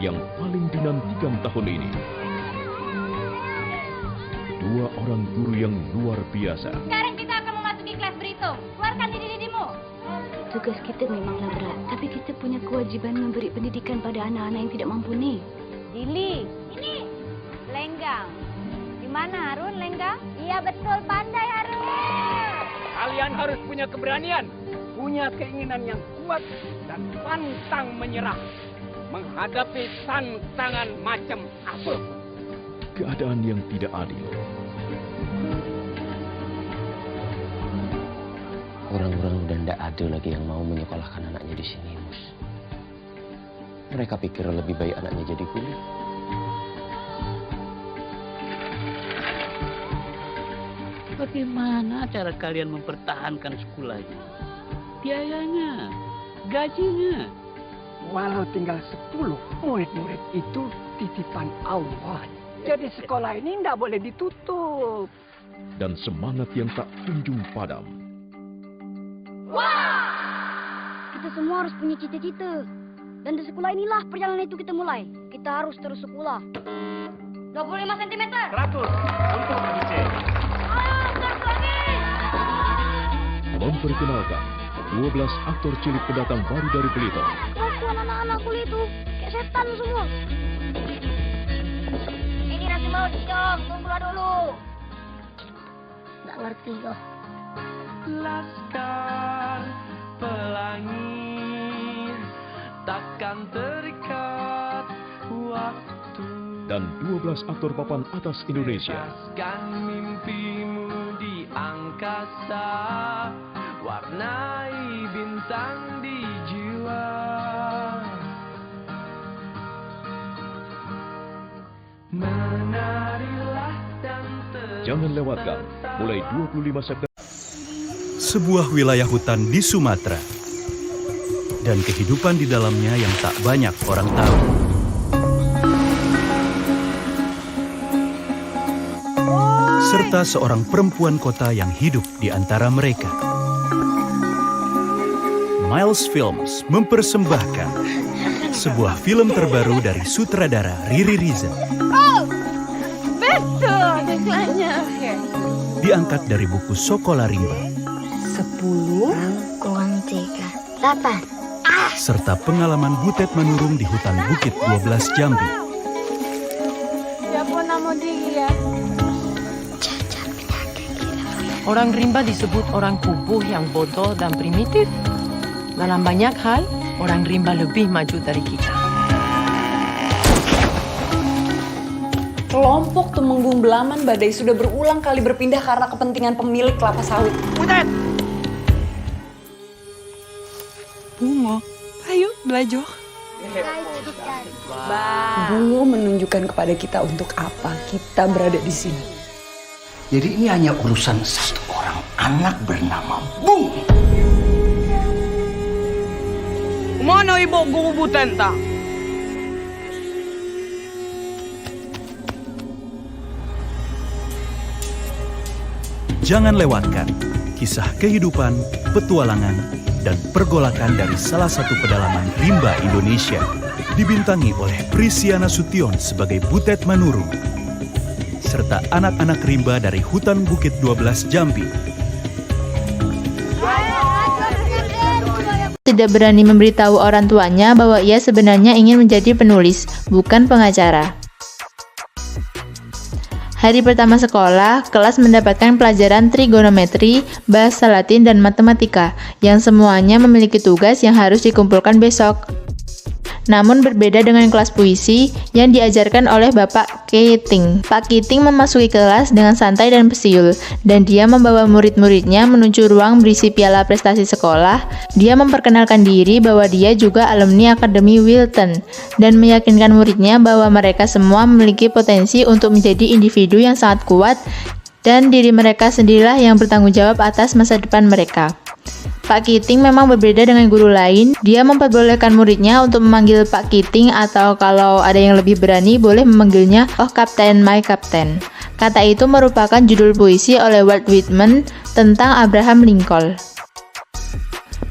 yang paling dinantikan tahun ini. Dua orang guru yang luar biasa. Sekarang kita akan memasuki kelas berhitung. Keluarkan diri-dirimu. Tugas kita memanglah berat, tapi kita punya kewajiban memberi pendidikan pada anak-anak yang tidak mampu nih. Dili, ini Lenggang. Di mana Harun, Lenggang? Iya betul, pandai Harun. Kalian harus punya keberanian, punya keinginan yang kuat dan pantang menyerah menghadapi tantangan macam apa. Keadaan yang tidak adil. Orang-orang udah tidak ada lagi yang mau menyekolahkan anaknya di sini, Mus. Mereka pikir lebih baik anaknya jadi kuli. Bagaimana cara kalian mempertahankan sekolahnya? Biayanya, gajinya. Walau tinggal 10 murid-murid itu titipan Allah. Jadi sekolah ini tidak boleh ditutup. Dan semangat yang tak kunjung padam. Kita semua harus punya cita-cita. Dan di sekolah inilah perjalanan itu kita mulai. Kita harus terus sekolah. 25 cm. 100 untuk dicek. Memperkenalkan 12 aktor cilik pendatang baru dari Belitung. Kelakuan anak-anak kuliah itu kayak setan semua. Ini nasi mau dicong, tunggulah dulu. Nggak ngerti kok. Laskar pelangi takkan terikat waktu. Dan 12 aktor papan atas Indonesia. Bebaskan mimpimu di angkasa, warnai bintang di jiwa. Menarilah dan Jangan lewatkan, mulai 25 September. Sebuah wilayah hutan di Sumatera dan kehidupan di dalamnya yang tak banyak orang tahu. Serta seorang perempuan kota yang hidup di antara mereka. Miles Films mempersembahkan sebuah film terbaru dari sutradara Riri Riza. Betul, iklannya. Diangkat dari buku Sokola Rimba. 10 kurang 3, 8. Serta pengalaman Butet menurung di hutan Bukit 12 Jambi. Siapa nama dia? Orang rimba disebut orang kubuh yang bodoh dan primitif. Dalam banyak hal, orang rimba lebih maju dari kita. Kelompok Temenggung Belaman Badai sudah berulang kali berpindah karena kepentingan pemilik kelapa sawit. Butet! Bungo, ayo belajar. Bungo menunjukkan kepada kita untuk apa kita berada di sini. Jadi ini hanya urusan satu orang anak bernama Bung. Mana ibu guru Butet tak? Jangan lewatkan kisah kehidupan, petualangan, dan pergolakan dari salah satu pedalaman rimba Indonesia. Dibintangi oleh Prisiana Sution sebagai Butet Manurung, serta anak-anak rimba dari hutan Bukit 12 Jambi. Tidak berani memberitahu orang tuanya bahwa ia sebenarnya ingin menjadi penulis, bukan pengacara. Hari pertama sekolah, kelas mendapatkan pelajaran trigonometri, bahasa Latin, dan matematika, yang semuanya memiliki tugas yang harus dikumpulkan besok. Namun berbeda dengan kelas puisi yang diajarkan oleh Bapak Keating. Pak Keating memasuki kelas dengan santai dan pesiul, dan dia membawa murid-muridnya menuju ruang berisi piala prestasi sekolah. Dia memperkenalkan diri bahwa dia juga alumni Akademi Wilton, dan meyakinkan muridnya bahwa mereka semua memiliki potensi untuk menjadi individu yang sangat kuat, dan diri mereka sendirilah yang bertanggung jawab atas masa depan mereka. Pak Keating memang berbeda dengan guru lain. Dia memperbolehkan muridnya untuk memanggil Pak Keating, atau kalau ada yang lebih berani boleh memanggilnya "Oh Kapten, my Kapten". Kata itu merupakan judul puisi oleh Walt Whitman tentang Abraham Lincoln.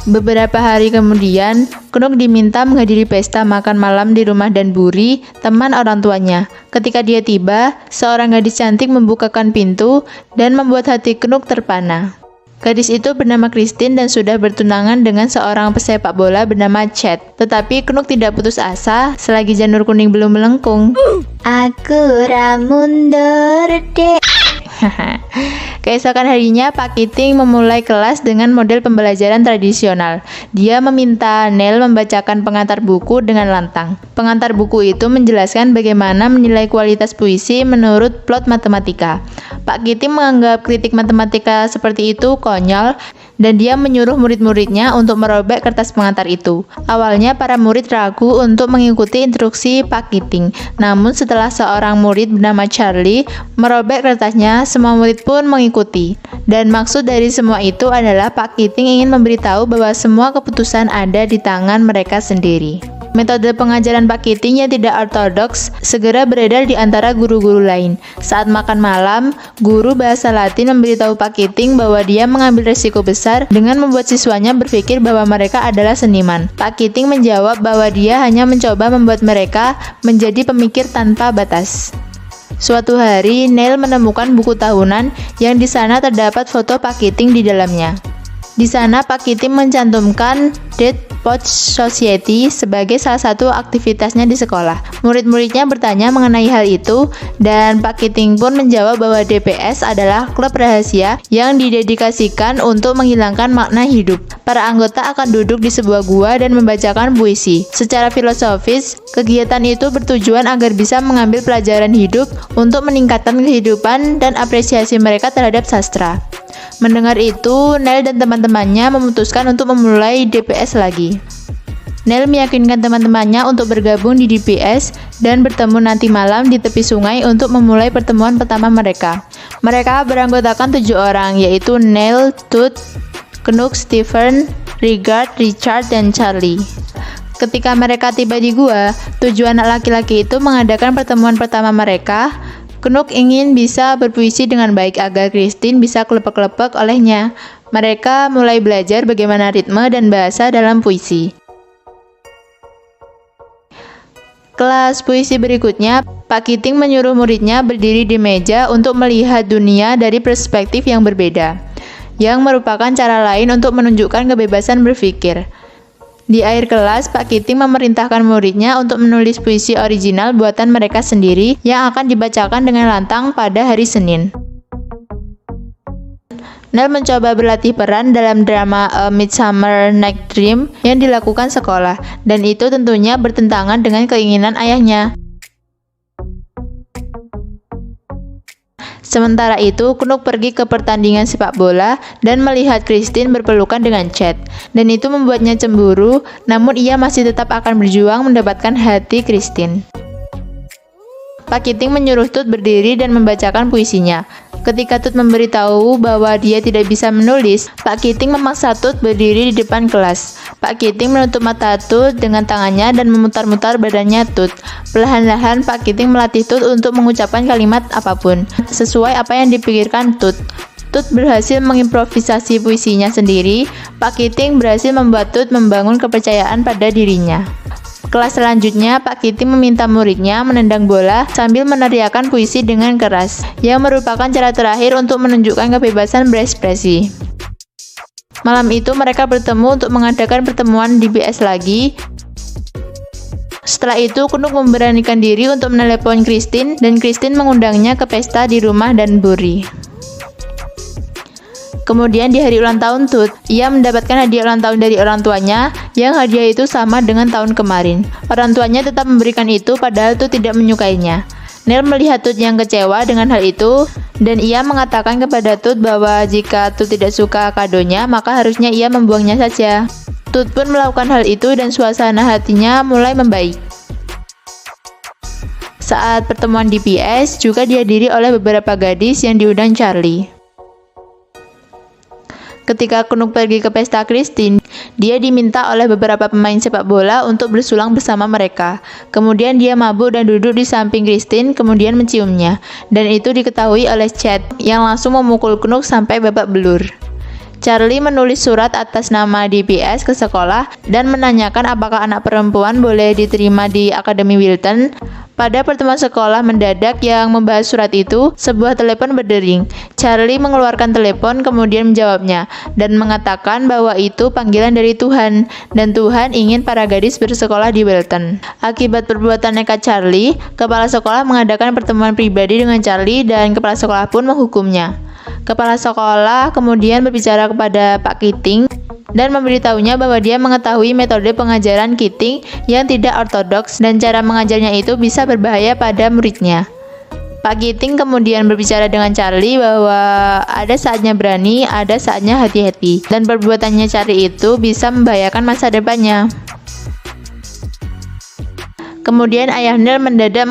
Beberapa hari kemudian, Knut diminta menghadiri pesta makan malam di rumah Danbury, teman orang tuanya. Ketika dia tiba, seorang gadis cantik membukakan pintu dan membuat hati Knut terpana. Gadis itu bernama Christine dan sudah bertunangan dengan seorang pesepak bola bernama Chad. Tetapi Knut tidak putus asa selagi janur kuning belum melengkung. Aku mundur dek. Keesokan harinya, Pak Keating memulai kelas dengan model pembelajaran tradisional. Dia meminta Neil membacakan pengantar buku dengan lantang. Pengantar buku itu menjelaskan bagaimana menilai kualitas puisi menurut plot matematika. Pak Keating menganggap kritik matematika seperti itu konyol, dan dia menyuruh murid-muridnya untuk merobek kertas pengantar itu. Awalnya para murid ragu untuk mengikuti instruksi Pak Keating. Namun setelah seorang murid bernama Charlie merobek kertasnya, semua murid pun mengikuti. Dan maksud dari semua itu adalah Pak Keating ingin memberitahu bahwa semua keputusan ada di tangan mereka sendiri. Metode pengajaran Pak Keating yang tidak ortodoks segera beredar di antara guru-guru lain. Saat makan malam, guru bahasa Latin memberitahu Pak Keating bahwa dia mengambil resiko besar dengan membuat siswanya berpikir bahwa mereka adalah seniman. Pak Keating menjawab bahwa dia hanya mencoba membuat mereka menjadi pemikir tanpa batas. Suatu hari, Neil menemukan buku tahunan yang di sana terdapat foto Pak Keating di dalamnya. Di sana, Pak Keating mencantumkan Dead Poets Society sebagai salah satu aktivitasnya di sekolah. Murid-muridnya bertanya mengenai hal itu, dan Pak Keating pun menjawab bahwa DPS adalah klub rahasia yang didedikasikan untuk menghilangkan makna hidup. Para anggota akan duduk di sebuah gua dan membacakan puisi. Secara filosofis, kegiatan itu bertujuan agar bisa mengambil pelajaran hidup untuk meningkatkan kehidupan dan apresiasi mereka terhadap sastra. Mendengar itu, Neil dan teman-temannya memutuskan untuk memulai DPS lagi. Neil meyakinkan teman-temannya untuk bergabung di DPS dan bertemu nanti malam di tepi sungai untuk memulai pertemuan pertama mereka. Mereka beranggotakan 7 orang, yaitu Neil, Tut, Knut, Stephen, Rigard, Richard, dan Charlie. Ketika mereka tiba di gua, 7 anak laki-laki itu mengadakan pertemuan pertama mereka. Knut ingin bisa berpuisi dengan baik agar Christine bisa kelepek-kelepek olehnya. Mereka mulai belajar bagaimana ritme dan bahasa dalam puisi. Kelas puisi berikutnya, Pak Keating menyuruh muridnya berdiri di meja untuk melihat dunia dari perspektif yang berbeda, yang merupakan cara lain untuk menunjukkan kebebasan berpikir. Di akhir kelas, Pak Keating memerintahkan muridnya untuk menulis puisi original buatan mereka sendiri yang akan dibacakan dengan lantang pada hari Senin. Neil mencoba berlatih peran dalam drama A Midsummer Night's Dream yang dilakukan sekolah, dan itu tentunya bertentangan dengan keinginan ayahnya. Sementara itu, Knut pergi ke pertandingan sepak bola dan melihat Christine berpelukan dengan Chad, dan itu membuatnya cemburu, namun ia masih tetap akan berjuang mendapatkan hati Christine. Pak Keating menyuruh Tut berdiri dan membacakan puisinya. Ketika Tut memberitahu bahwa dia tidak bisa menulis, Pak Keating memaksa Tut berdiri di depan kelas. Pak Keating menutup mata Tut dengan tangannya dan memutar-mutar badannya Tut. Perlahan-lahan Pak Keating melatih Tut untuk mengucapkan kalimat apapun, sesuai apa yang dipikirkan Tut. Tut berhasil mengimprovisasi puisinya sendiri. Pak Keating berhasil membuat Tut membangun kepercayaan pada dirinya. Kelas selanjutnya, Pak Keating meminta muridnya menendang bola sambil meneriakkan puisi dengan keras, yang merupakan cara terakhir untuk menunjukkan kebebasan berekspresi. Malam itu mereka bertemu untuk mengadakan pertemuan DPS lagi. Setelah itu, Knut memberanikan diri untuk menelepon Christine, dan Christine mengundangnya ke pesta di rumah Danbury. Kemudian di hari ulang tahun Tut, ia mendapatkan hadiah ulang tahun dari orang tuanya, yang hadiah itu sama dengan tahun kemarin. Orang tuanya tetap memberikan itu padahal Tut tidak menyukainya. Neil melihat Tut yang kecewa dengan hal itu, dan ia mengatakan kepada Tut bahwa jika Tut tidak suka kadonya, maka harusnya ia membuangnya saja. Tut pun melakukan hal itu dan suasana hatinya mulai membaik. Saat pertemuan DPS juga dihadiri oleh beberapa gadis yang diundang Charlie. Ketika Knut pergi ke pesta Christine, dia diminta oleh beberapa pemain sepak bola untuk bersulang bersama mereka. Kemudian dia mabuk dan duduk di samping Christine, kemudian menciumnya. Dan itu diketahui oleh Chad, yang langsung memukul Knut sampai babak belur. Charlie menulis surat atas nama DPS ke sekolah dan menanyakan apakah anak perempuan boleh diterima di Akademi Wilton. Pada pertemuan sekolah mendadak yang membahas surat itu, sebuah telepon berdering. Charlie mengeluarkan telepon kemudian menjawabnya dan mengatakan bahwa itu panggilan dari Tuhan dan Tuhan ingin para gadis bersekolah di Wilton. Akibat perbuatan nekat Charlie, kepala sekolah mengadakan pertemuan pribadi dengan Charlie dan kepala sekolah pun menghukumnya. Kepala sekolah kemudian berbicara kepada Pak Keating dan memberitahunya bahwa dia mengetahui metode pengajaran Keating yang tidak ortodoks dan cara mengajarnya itu bisa berbahaya pada muridnya. Pak Keating kemudian berbicara dengan Charlie bahwa ada saatnya berani, ada saatnya hati-hati, dan perbuatannya Charlie itu bisa membahayakan masa depannya. Kemudian ayah Neil mendadak